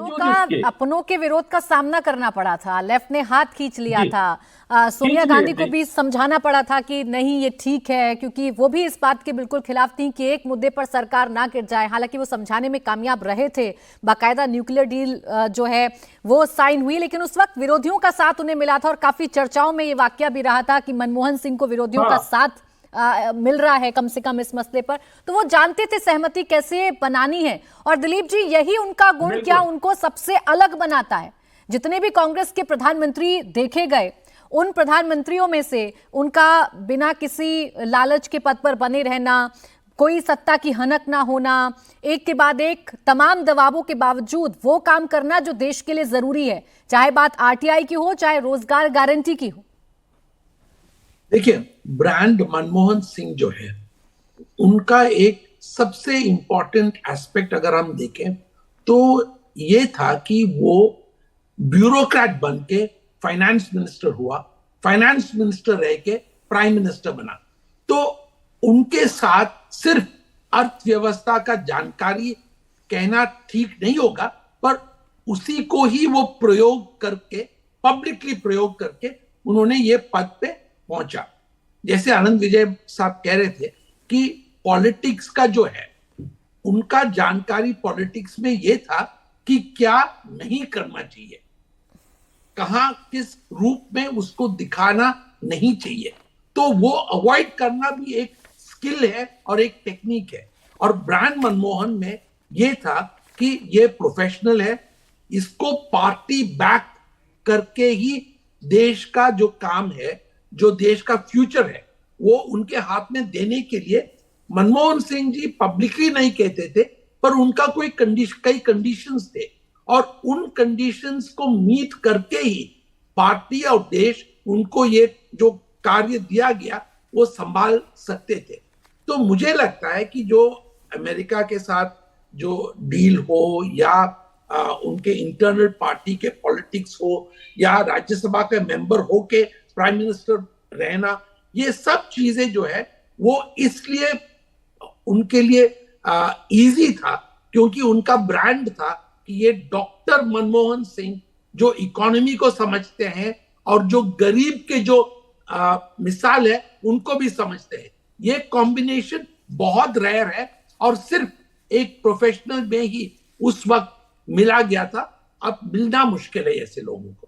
अपनों के विरोध का सामना करना पड़ा था, लेफ्ट ने हाथ खींच लिया था, सोनिया गांधी को भी समझाना पड़ा था कि नहीं ये ठीक है, क्योंकि वो भी इस बात के बिल्कुल खिलाफ थी कि एक मुद्दे पर सरकार ना गिर जाए। हालांकि वो समझाने में कामयाब रहे थे, बाकायदा न्यूक्लियर डील जो है वो साइन हुई, लेकिन उस वक्त विरोधियों का साथ उन्हें मिला था और काफी चर्चाओं में ये वाकया भी रहा था कि मनमोहन सिंह को विरोधियों का साथ मिल रहा है कम से कम इस मसले पर, तो वो जानते थे सहमति कैसे बनानी है। और दिलीप जी, यही उनका गुण क्या उनको सबसे अलग बनाता है? जितने भी कांग्रेस के प्रधानमंत्री देखे गए, उन प्रधानमंत्रियों में से उनका बिना किसी लालच के पद पर बने रहना, कोई सत्ता की हनक ना होना, एक के बाद एक तमाम दबावों के बावजूद वो काम करना जो देश के लिए जरूरी है, चाहे बात आरटीआई की हो, चाहे रोजगार गारंटी की हो। देखिए, ब्रांड मनमोहन सिंह जो है, उनका एक सबसे इंपॉर्टेंट एस्पेक्ट अगर हम देखें तो ये था कि वो ब्यूरोक्रेट बन के फाइनेंस मिनिस्टर हुआ, फाइनेंस मिनिस्टर रह के प्राइम मिनिस्टर बना। तो उनके साथ सिर्फ अर्थव्यवस्था का जानकारी कहना ठीक नहीं होगा, पर उसी को ही वो प्रयोग करके, पब्लिकली प्रयोग करके उन्होंने ये पद पे पहुंचा। जैसे आनंद विजय साहब कह रहे थे कि पॉलिटिक्स का जो है, उनका जानकारी पॉलिटिक्स में ये था कि क्या नहीं करना चाहिए, कहां किस रूप में उसको दिखाना नहीं चाहिए, तो वो अवॉइड करना भी एक स्किल है और एक टेक्निक है। और ब्रांड मनमोहन में ये था कि ये प्रोफेशनल है, इसको पार्टी बैक करके ही देश का जो काम है, जो देश का फ्यूचर है, वो उनके हाथ में देने के लिए मनमोहन सिंह जी पब्लिकली नहीं कहते थे, पर उनका कई कंडीशंस थे और उन कंडीशंस को मीट करके ही पार्टी और देश उनको ये जो कार्य दिया गया वो संभाल सकते थे। तो मुझे लगता है कि जो अमेरिका के साथ जो डील हो या उनके इंटरनल पार्टी के पॉलिटिक्स हो या राज्यसभा के मेंबर हो के प्राइम मिनिस्टर रहना, ये सब चीजें जो है वो इसलिए उनके लिए इजी था क्योंकि उनका ब्रांड था कि ये डॉक्टर मनमोहन सिंह जो इकोनॉमी को समझते हैं और जो गरीब के जो मिसाल है उनको भी समझते हैं। ये कॉम्बिनेशन बहुत रेयर है और सिर्फ एक प्रोफेशनल में ही उस वक्त मिला गया था, अब मिलना मुश्किल है ऐसे लोगों को।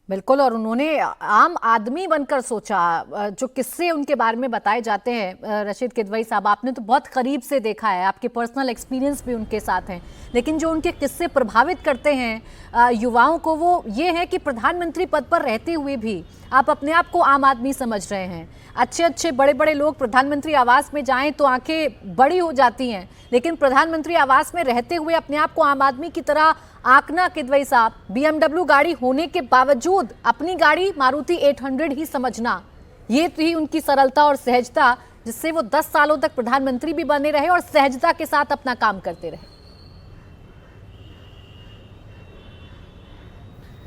बिल्कुल, और उन्होंने आम आदमी बनकर सोचा। जो किस्से उनके बारे में बताए जाते हैं रशीद किदवई साहब, आपने तो बहुत करीब से देखा है, आपके पर्सनल एक्सपीरियंस भी उनके साथ हैं, लेकिन जो उनके किस्से प्रभावित करते हैं युवाओं को, वो ये है कि प्रधानमंत्री पद पर रहते हुए भी आप अपने आप को आम आदमी समझ रहे हैं। अच्छे अच्छे बड़े बड़े लोग प्रधानमंत्री आवास में जाएं तो आंखें बड़ी हो जाती हैं, लेकिन प्रधानमंत्री आवास में रहते हुए अपने आप को आम आदमी की तरह आंकना, किदवई साहब, BMW गाड़ी होने के बावजूद अपनी गाड़ी मारुति 800 ही समझना, ये थी उनकी सरलता और सहजता, जिससे वो 10 सालों तक प्रधानमंत्री भी बने रहे और सहजता के साथ अपना काम करते रहे।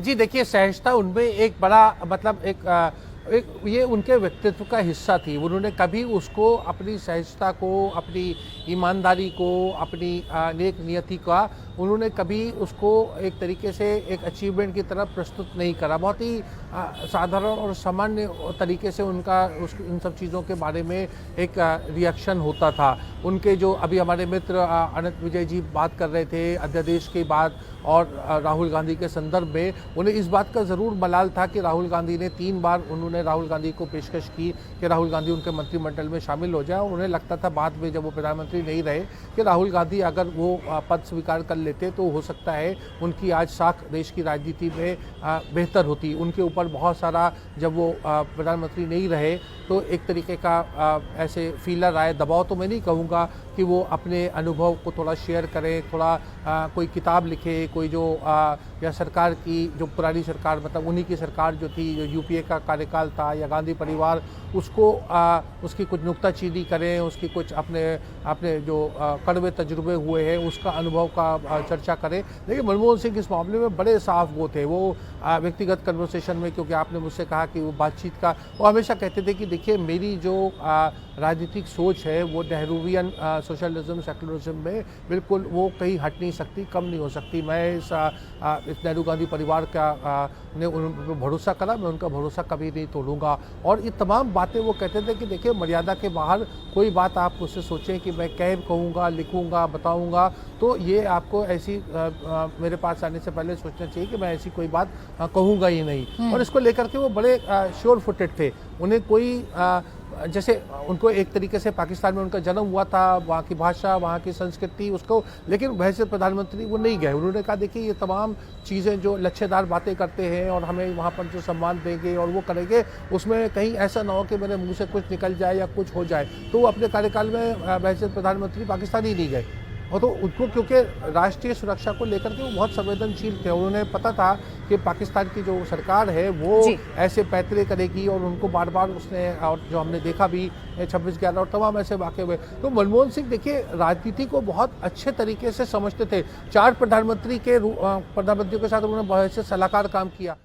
जी देखिए, सहजता उनमें एक बड़ा मतलब एक ये उनके व्यक्तित्व का हिस्सा थी। उन्होंने कभी उसको, अपनी सहजता को, अपनी ईमानदारी को, अपनी नेक नियति का, उन्होंने कभी उसको एक तरीके से एक अचीवमेंट की तरफ प्रस्तुत नहीं करा। बहुत ही साधारण और सामान्य तरीके से उनका इन सब चीज़ों के बारे में एक रिएक्शन होता था। उनके जो अभी हमारे मित्र अनंत विजय जी बात कर रहे थे अध्यादेश के बाद और राहुल गांधी के संदर्भ में, उन्हें इस बात का ज़रूर मलाल था कि राहुल गांधी ने 3 बार उन्होंने राहुल गांधी को पेशकश की कि राहुल गांधी उनके मंत्रिमंडल में शामिल हो जाए। उन्हें लगता था बाद में जब वो प्रधानमंत्री नहीं रहे कि राहुल गांधी अगर वो पद स्वीकार कर लेते तो हो सकता है उनकी आज साख देश की राजनीति में बेहतर होती। उनके ऊपर बहुत सारा, जब वो प्रधानमंत्री नहीं रहे तो एक तरीके का ऐसे फीलर आए, दबाव तो मैं नहीं कहूँगा कि वो अपने अनुभव को थोड़ा शेयर करें, थोड़ा कोई किताब लिखे, कोई जो या सरकार की जो पुरानी सरकार, मतलब उन्हीं की सरकार जो थी, जो यूपीए का कार्यकाल था या गांधी परिवार, उसको उसकी कुछ नुक्ताचीनी करें, उसकी कुछ अपने जो कड़वे तजुर्बे हुए हैं उसका अनुभव का चर्चा करें। लेकिन मनमोहन सिंह इस मामले में बड़े साफ वो थे। वो व्यक्तिगत कन्वर्सेशन में, क्योंकि आपने मुझसे कहा कि वो बातचीत का, वो हमेशा कहते थे कि देखिए मेरी जो राजनीतिक सोच है वो नेहरूवियन सोशलिज्म सेकुलरिज्म में बिल्कुल वो कहीं हट नहीं सकती, कम नहीं हो सकती। मैं इस नेहरू गांधी परिवार का ने उन पर भरोसा करा, मैं उनका भरोसा कभी नहीं तोड़ूंगा। और ये तमाम बातें वो कहते थे कि देखिए, मर्यादा के बाहर कोई बात आप मुझसे सोचें कि मैं कहूँगा, लिखूँगा, बताऊँगा, तो ये आपको ऐसी मेरे पास आने से पहले सोचना चाहिए कि मैं ऐसी कोई बात कहूँगा ही नहीं। और इसको लेकर के वो बड़े श्योर फुटेड थे। उन्हें कोई जैसे उनको एक तरीके से पाकिस्तान में उनका जन्म हुआ था, वहाँ की भाषा, वहाँ की संस्कृति उसको, लेकिन वैसे प्रधानमंत्री वो नहीं गए। उन्होंने कहा देखिए, ये तमाम चीज़ें जो लच्छेदार बातें करते हैं और हमें वहाँ पर जो सम्मान देंगे और वो करेंगे, उसमें कहीं ऐसा ना हो कि मेरे मुंह से कुछ निकल जाए या कुछ हो जाए। तो वो अपने कार्यकाल में वैसे प्रधानमंत्री पाकिस्तान ही नहीं गए। और तो उनको क्योंकि राष्ट्रीय सुरक्षा को लेकर के वो बहुत संवेदनशील थे। उन्होंने पता था कि पाकिस्तान की जो सरकार है वो ऐसे पैतरे करेगी और उनको बार बार उसने, और जो हमने देखा भी 26/11 और तमाम ऐसे वाक़े हुए। तो मनमोहन सिंह देखिए राजनीति को बहुत अच्छे तरीके से समझते थे। 4 प्रधानमंत्रियों के साथ उन्होंने बहुत से सलाहकार काम किया।